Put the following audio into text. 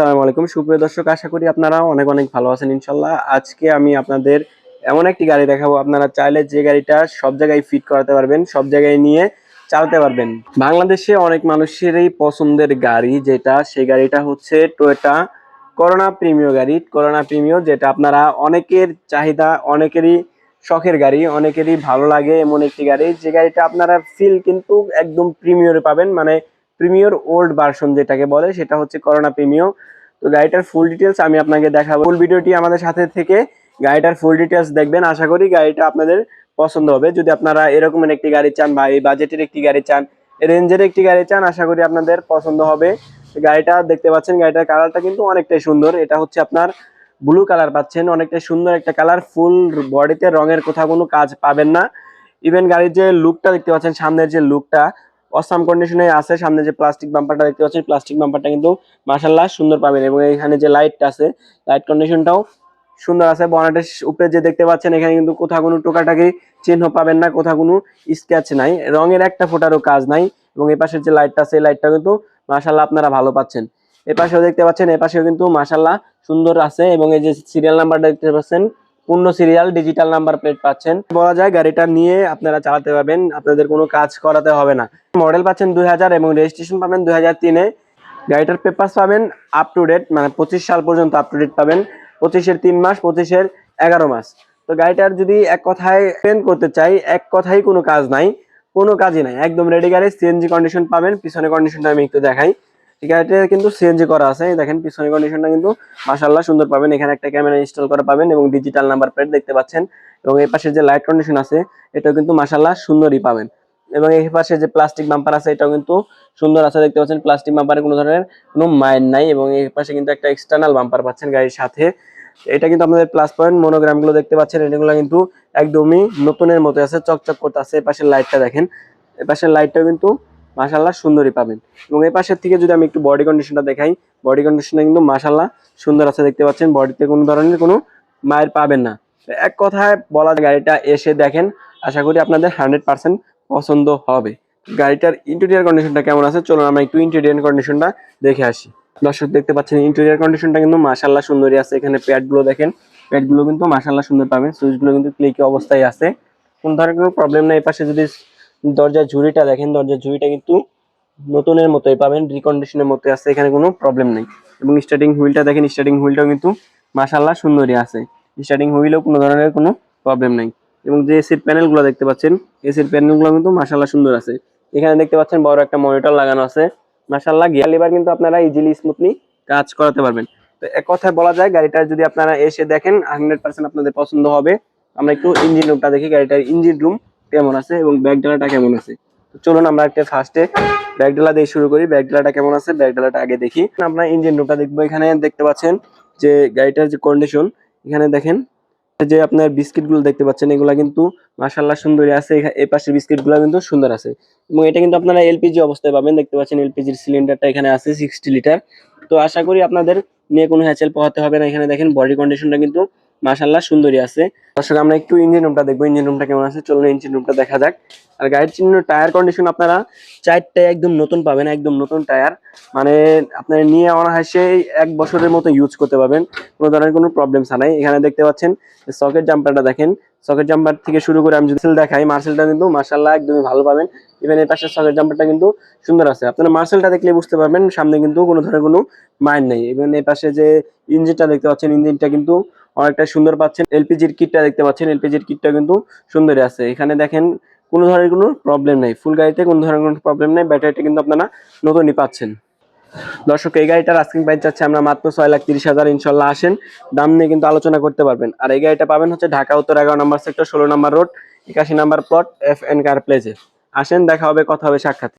আসসালামু আলাইকুম সুপ্রিয় দর্শক, আশা করি আপনারা অনেক অনেক ভালো আছেন ইনশাল্লাহ। আজকে আমি আপনাদের এমন একটি গাড়ি দেখাবো, আপনারা চাইলে যে গাড়িটা সব জায়গায় ফিট করাতে পারবেন, সব জায়গায় নিয়ে চালাতে পারবেন। বাংলাদেশে অনেক মানুষেরই পছন্দের গাড়ি, যেটা সেই গাড়িটা হচ্ছে টয়োটা করোনা প্রিমিও গাড়ি। করোনা প্রিমিও, যেটা আপনারা অনেকের চাহিদা, অনেকেরই শখের গাড়ি, অনেকেরই ভালো লাগে এমন একটি গাড়ি, যে গাড়িটা আপনারা ফিল কিন্তু একদম প্রিমিয়রে পাবেন, মানে প্রিমিয়র ওল্ড ভার্সন যেটাকে বলে, সেটা হচ্ছে করোনা প্রিমিও। তো গাড়িটার ফুল ডিটেলস আমি আপনাকে দেখাবো। ফুল ভিডিওটি আমাদের সাথে থেকে গাড়িটার ফুল ডিটেলস দেখবেন। আশা করি গাড়িটা আপনাদের পছন্দ হবে। যদি আপনারা এরকমের একটি গাড়ি চান বা এই বাজেটের একটি গাড়ি চান, রেঞ্জের একটি গাড়ি চান, আশা করি আপনাদের পছন্দ হবে। গাড়িটা দেখতে পাচ্ছেন, গাড়িটার কালারটা কিন্তু অনেকটাই সুন্দর। এটা হচ্ছে আপনার ব্লু কালার পাচ্ছেন, অনেকটাই সুন্দর একটা কালার। ফুল বডিতে রঙের কোথাও কোনো কাজ পাবেন না। ইভেন গাড়ির যে লুকটা দেখতে পাচ্ছেন, সামনের যে লুকটা অসাম কন্ডিশনে আছে। সামনে যে প্লাস্টিক বাম্পারটা দেখতে পাচ্ছেন, প্লাস্টিক বাম্পারটা কিন্তু মাশাআল্লাহ সুন্দর পাবেন। এবং এখানে যে লাইটটা আছে, লাইট কন্ডিশনটাও সুন্দর আছে। বনেটের উপরে যে দেখতে পাচ্ছেন, এখানে কিন্তু কোথাও কোনো টোকাটাকি চিহ্ন পাবেন না, কোথাও কোনো স্ক্র্যাচ নাই, রঙের একটা ফোঁটারও কাজ নাই। এবং এই পাশের যে লাইটটা আছে, এই লাইটটা কিন্তু মাশাআল্লাহ আপনারা ভালো পাচ্ছেন। এ পাশেও দেখতে পাচ্ছেন, এ পাশেও কিন্তু মাশাআল্লাহ সুন্দর আছে। এবং এই যে সিরিয়াল নাম্বারটা দেখতে পাচ্ছেন, পূর্ণ সিরিয়াল ডিজিটাল নাম্বার প্লেট পাচ্ছেন। বলা যায় গাড়িটা নিয়ে আপনারা চালাতে পারবেন, আপনাদের কোনো কাজ করাতে হবে না। মডেল পাচ্ছেন 2000 এবং রেজিস্ট্রেশন পাবেন 2003-এ। গাড়িটার পেপারস পাবেন আপ টু ডেট, মানে 25 সাল পর্যন্ত আপ টু ডেট পাবেন। 25-এর 3 মাস, 25-এর 11 মাস। তো গাড়িটার যদি এক কথায় প্লেন করতে চাই, এক কথাই কোনো কাজ নাই, কোনো কাজই নাই, একদম রেডি গাড়ি। সিএনজি কন্ডিশন পাবেন। পিছনে কন্ডিশনটা আমি একটু দেখাই। গাড়িটা কিন্তু সিএনজি করা আছে, দেখেন পিছনের কন্ডিশনটা কিন্তু মাশাআল্লাহ সুন্দর পাবেন। এখানে একটা ক্যামেরা ইনস্টল করা পাবেন এবং ডিজিটাল নাম্বার প্লেট দেখতে পাচ্ছেন। এবং এই পাশে যে লাইট কন্ডিশন আছে, এটাও কিন্তু মাশাআল্লাহ সুন্দরই পাবেন। এবং এই পাশে যে প্লাস্টিক বাম্পার আছে, এটাও কিন্তু সুন্দর আছে, দেখতে পাচ্ছেন। প্লাস্টিক বাম্পারে কোনো ধরনের কোনো মাইন নাই। এবং এই পাশে কিন্তু একটা এক্সটার্নাল বাম্পার পাচ্ছেন গাড়ির সাথে। এটা কিন্তু আপনাদের প্লাস পয়েন্ট। মনোগ্রাম গুলো দেখতে পাচ্ছেন, এগুলো কিন্তু একদমই নতুনের মতো আছে, চকচক করতে আছে। এই পাশের লাইটটা দেখেন, এই পাশের লাইটটাও কিন্তু মাশাআল্লাহ সুন্দরই পাবেন। এবং এই পাশের থেকে যদি আমি একটু বডি কন্ডিশনটা দেখাই, বডি কন্ডিশনটা কিন্তু মাশাআল্লাহ সুন্দর আছে, দেখতে পাচ্ছেন। বডিতে কোনো ধরনের কোনো মায়ের পাবেন না। এক কথায় বলা যায়, গাড়িটা এসে দেখেন, আশা করি আপনাদের 100% পছন্দ হবে। গাড়িটার ইন্টেরিয়র কন্ডিশনটা কেমন আছে, চলুন আমরা একটু ইন্টেরিয়র কন্ডিশনটা দেখে আসি। দর্শক দেখতে পাচ্ছেন, ইন্টেরিয়র কন্ডিশনটা কিন্তু মাশাআল্লাহ সুন্দরই আছে। এখানে প্যাডগুলো দেখেন, প্যাডগুলো কিন্তু মাশাআল্লাহ সুন্দর পাবেন। সুইচগুলো কিন্তু ক্লিকি অবস্থায় আছে, কোন ধরনের কোনো প্রবলেম নেই। এই পাশে যদি দরজার ঝুড়িটা দেখেন, দরজার ঝুড়িটা কিন্তু নতুনের মতোই পাবেন, রিকন্ডিশনের মতো আছে, এখানে কোনো প্রবলেম নেই। এবং স্টার্টিং হুইলটা দেখেন, স্টার্টিং হুইলটাও কিন্তু মাশাআল্লাহ সুন্দরই আছে। স্টার্টিং হুইলেও কোনো ধরনের কোনো প্রবলেম নেই। এবং যে এসির প্যানেলগুলো দেখতে পাচ্ছেন, এসির প্যানেলগুলো কিন্তু মাশাআল্লাহ সুন্দর আছে। এখানে দেখতে পাচ্ছেন বড় একটা মনিটর লাগানো আছে। মাশাআল্লাহ গিয়ার লিভার কিন্তু আপনারা ইজিলি স্মুথলি কাজ করাতে পারবেন। তো এক কথায় বলা যায়, গাড়িটা যদি আপনারা এসে দেখেন, 100% আপনাদের পছন্দ হবে। আমরা একটু ইঞ্জিন রুমটা দেখি, গাড়িটার ইঞ্জিন রুম কেমন আছে এবং ব্যাক ডালাটা কেমন আছে। তো চলুন আমরা একটা ফার্স্টে ব্যাক ডালা দিয়ে শুরু করি। ব্যাক ডালাটা কেমন আছে, ব্যাক ডালাটা আগে দেখি। আমরা ইঞ্জিন রুমটা দেখবো। এখানে দেখতে পাচ্ছেন যে গাড়িটার যে কন্ডিশন, এখানে দেখেন যে আপনার বিস্কিট গুলো দেখতে পাচ্ছেন, এগুলা কিন্তু মাশাআল্লাহ সুন্দরই আছে। এই পাশে বিস্কিট গুলো কিন্তু সুন্দর আছে। এবং এটা কিন্তু আপনারা এলপিজি অবস্থায় পাবেন, দেখতে পাচ্ছেন এলপিজির সিলিন্ডারটা এখানে আছে 60 লিটার। তো আশা করি আপনাদের নিয়ে কোনো হ্যাচেল পোহাতে হবে না। এখানে দেখেন বডি কন্ডিশনটা কিন্তু মাশাআল্লাহ সুন্দরই আছে। দর্শক আমরা একটু ইঞ্জিন রুমটা দেখবো, ইঞ্জিন রুমটা কেমন আছে, চলুন ইঞ্জিন রুমটা দেখা যাক। আর গাড়ির চিহ্ন টায়ার কন্ডিশন আপনারা 4টায় একদম নতুন পাবেন, একদম নতুন টায়ার, মানে আপনার নিয়ে অনায়াসে 1 বছরের মতো ইউজ করতে পারবেন, কোনো ধরনের কোনো প্রবলেম ছাড়াই। এখানে দেখতে পাচ্ছেন সকেট জাম্পারটা দেখেন, সকেট জাম্পার থেকে শুরু করে আমি যদি দেখাই, মার্সেলটা কিন্তু মাশাআল্লাহ একদমই ভালো পাবেন। ইভেন এই পাশের সকেট জাম্পারটা কিন্তু সুন্দর আছে। আপনারা মার্সেলটা দেখলে বুঝতে পারবেন সামনে কিন্তু কোনো ধরনের কোনো মাইন নেই। ইভেন এই পাশে যে ইঞ্জিনটা দেখতে পাচ্ছেন, ইঞ্জিনটা কিন্তু অনেকটা সুন্দর পাচ্ছেন। এলপিজির কিটটা দেখতে পাচ্ছেন, এলপিজির কিটটা কিন্তু সুন্দরই আছে। এখানে দেখেন কোনো ধরনের কোনো প্রবলেম নেই, ফুল গাড়িতে কোনো ধরনের কোনো প্রবলেম নেই। ব্যাটারিটা কিন্তু আপনারা নতুনই পাচ্ছেন। দর্শক এই গাড়িটার আস্কিং প্রাইস চাচ্ছি আমরা মাত্র 6,30,000। ইনশাল্লাহ আসেন, দাম নিয়ে কিন্তু আলোচনা করতে পারবেন। আর এই গাড়িটা পাবেন হচ্ছে ঢাকা উত্তর 11 নম্বর সেক্টর, 16 নম্বর রোড, 81 নম্বর প্লট, FN কার প্লেজে। আসেন, দেখা হবে, কথা হবে, সাক্ষাৎ।